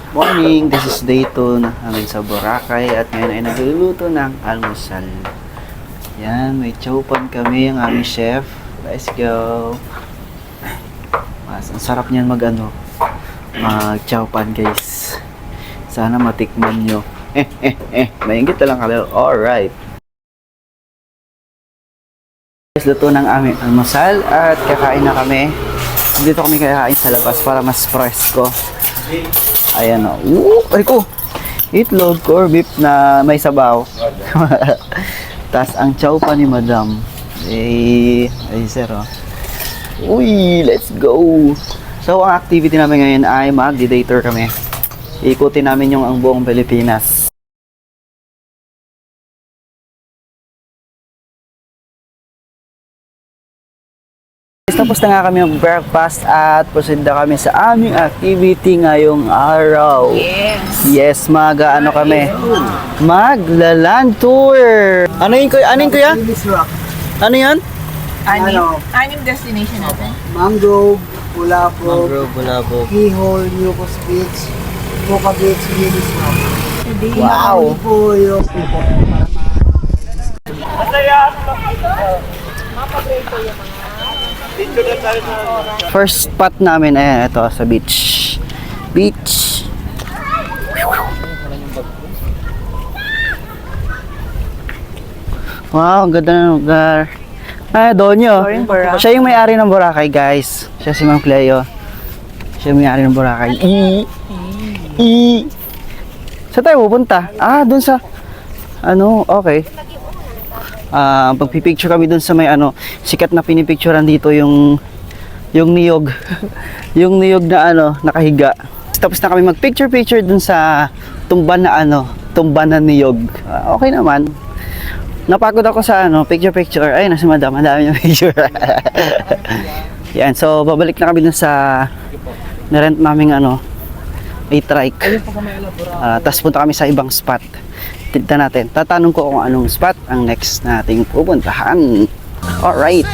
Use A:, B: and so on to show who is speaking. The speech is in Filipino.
A: Morning, this is day 2 namin sa Boracay at ngayon ay nagluluto ng almusal. Yan, may chowpan kami, ang aming chef. Let's go! Mas, ang sarap niyan mag-chowpan guys. Sana matikman nyo. Maingit na lang kayo. Alright. Guys, luto ng aming almusal at kakain na kami. Dito kami kakain sa labas para mas presko. Ayan o. Ay ko! Itlog, corned beef na may sabaw. Tapos ang chow pa ni madam. Ay sir o. Uy, let's go! So, ang activity namin ngayon ay mag-day tour kami. Ikutin namin yung ang buong Pilipinas. Tapos na nga kami mag-breakfast at proceed na kami sa aming activity ngayong araw. Yes, mag-ano kami? Magla-land tour! Ano yun kuya? Ano yun?
B: Anim destination natin.
C: Mangrove, Bulabog, Keyhole, Newcos Beach, Boca Beach, Lilis Rock.
A: Wow!
C: Po yung
A: First spot namin ay ito sa beach. Beach. Wow, ang ganda ng lugar. Ay, Donyo. Siya yung may-ari ng Boracay, guys. Siya si Mang Cleo. Siya yung may-ari ng Boracay. Saan tayo pupunta? Ah, dun sa okay. Pagpipicture kami dun sa may sikat na pinipicturean dito yung niyog. Yung niyog na nakahiga. Tapos na kami magpicture dun sa tumban na niyog. Okay naman. Napagod ako sa picture. Ay, nasa madam, ang dami yung picture. Yan, so babalik na kami dun sa na-rent naming may trike. Tapos punta kami sa ibang spot. Tignan natin. Tatanong ko kung anong spot ang next nating pupuntahan. Alright.